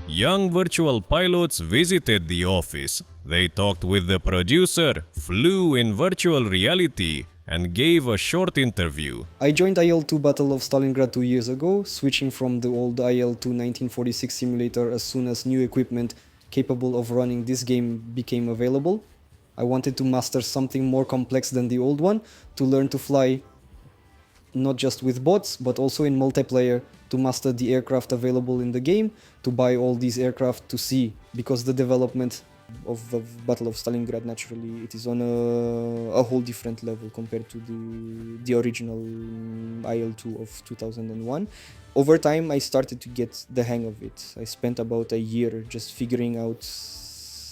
Young virtual pilots visited the office. They talked with the producer, flew in virtual reality, and gave a short interview. I joined IL-2 Battle of Stalingrad 2 years ago, switching from the old IL-2 1946 simulator as soon as new equipment capable of running this game became available. I wanted to master something more complex than the old one, to learn to fly not just with bots, but also in multiplayer, to master the aircraft available in the game, to buy all these aircraft to see, because the development of the Battle of Stalingrad, naturally, it is on a whole different level compared to the original IL-2 of 2001. Over time, I started to get the hang of it. I spent about a year just figuring out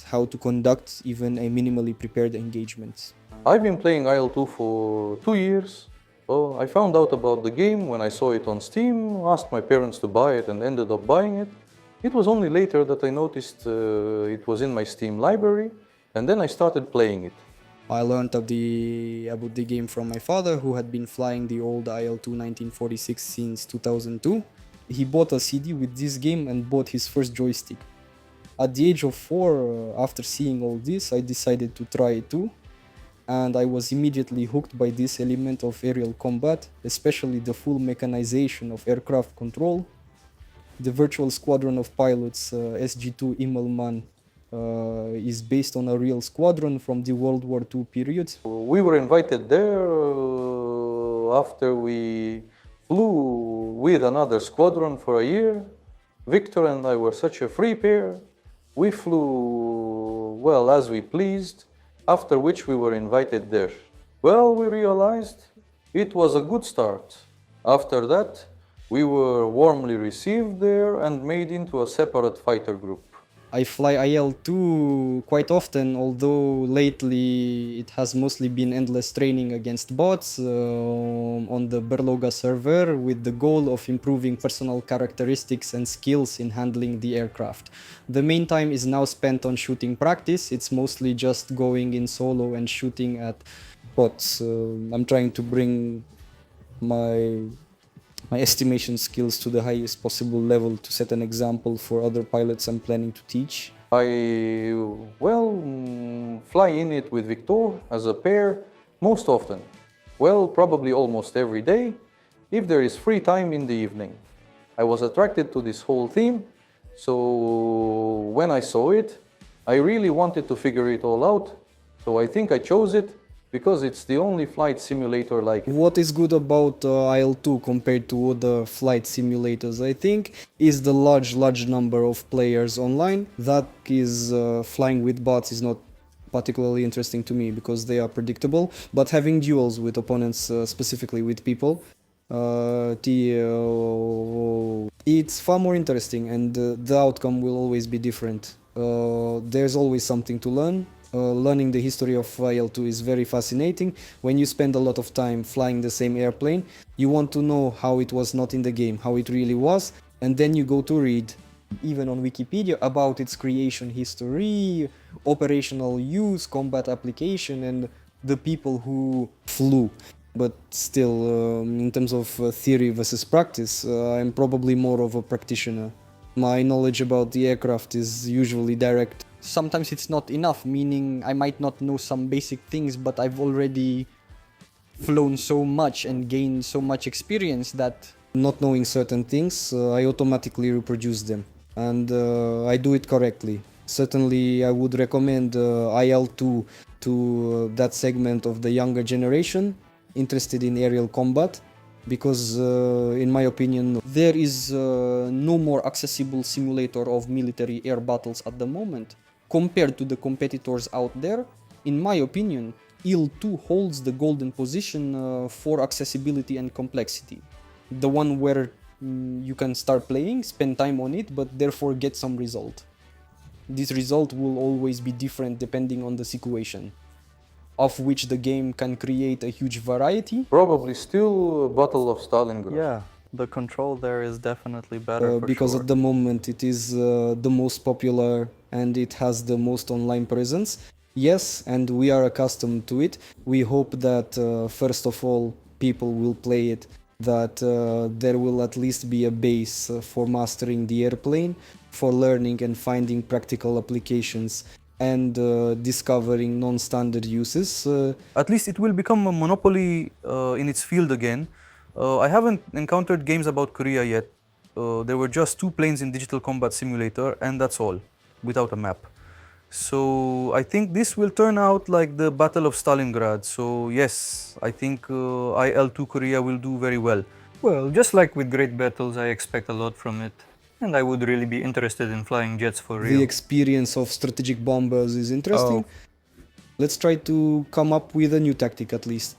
how to conduct even a minimally prepared engagement. I've been playing IL-2 for 2 years. Well, I found out about the game when I saw it on Steam, asked my parents to buy it and ended up buying it. It was only later that I noticed it was in my Steam library, and then I started playing it. I learned about the game from my father, who had been flying the old IL-2 1946 since 2002. He bought a CD with this game and bought his first joystick. At the age of 4, after seeing all this, I decided to try it too. And I was immediately hooked by this element of aerial combat, especially the full mechanization of aircraft control. The virtual squadron of pilots, SG-2 Immelmann, is based on a real squadron from the World War II period. We were invited there after we flew with another squadron for a year. Victor and I were such a free pair. We flew, well, as we pleased, after which we were invited there. Well, we realized it was a good start. After that, we were warmly received there and made into a separate fighter group. I fly IL-2 quite often, although lately it has mostly been endless training against bots on the Berloga server, with the goal of improving personal characteristics and skills in handling the aircraft. The main time is now spent on shooting practice. It's mostly just going in solo and shooting at bots. I'm trying to bring my estimation skills to the highest possible level to set an example for other pilots I'm planning to teach. I, fly in it with Victor as a pair most often. Well, probably almost every day, if there is free time in the evening. I was attracted to this whole theme, so when I saw it, I really wanted to figure it all out, so I think I chose it because it's the only flight simulator like it. What is good about IL-2 compared to other flight simulators, I think, is the large number of players online. That is, flying with bots is not particularly interesting to me because they are predictable, but having duels with opponents, specifically with people, it's far more interesting, and the outcome will always be different. There's always something to learn. Learning the history of IL-2 is very fascinating. When you spend a lot of time flying the same airplane, you want to know how it was not in the game, how it really was, and then you go to read, even on Wikipedia, about its creation history, operational use, combat application, and the people who flew. But still, in terms of theory versus practice, I'm probably more of a practitioner. My knowledge about the aircraft is usually direct. Sometimes it's not enough, meaning I might not know some basic things, but I've already flown so much and gained so much experience that not knowing certain things, I automatically reproduce them. And I do it correctly. Certainly I would recommend IL-2 to that segment of the younger generation interested in aerial combat, because in my opinion there is no more accessible simulator of military air battles at the moment. Compared to the competitors out there, in my opinion, IL-2 holds the golden position for accessibility and complexity. The one where you can start playing, spend time on it, but therefore get some result. This result will always be different depending on the situation, of which the game can create a huge variety. Probably still Battle of Stalingrad. Yeah, the control there is definitely better for because sure. at the moment it is the most popular and it has the most online presence. Yes, and we are accustomed to it. We hope that first of all people will play it that there will at least be a base for mastering the airplane, for learning and finding practical applications and discovering non-standard uses. At least it will become a monopoly in its field again. I haven't encountered games about Korea yet. There were just 2 planes in Digital Combat Simulator, and that's all, without a map. So I think this will turn out like the Battle of Stalingrad. So yes, I think IL-2 Korea will do very well. Well, just like with Great Battles, I expect a lot from it. And I would really be interested in flying jets for real. The experience of strategic bombers is interesting. Let's try to come up with a new tactic at least.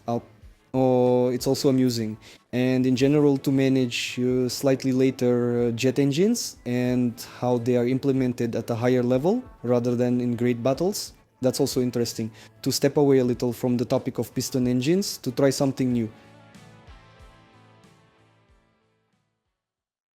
It's also amusing. And in general, to manage slightly later jet engines and how they are implemented at a higher level rather than in great battles. That's also interesting. To step away a little from the topic of piston engines, to try something new.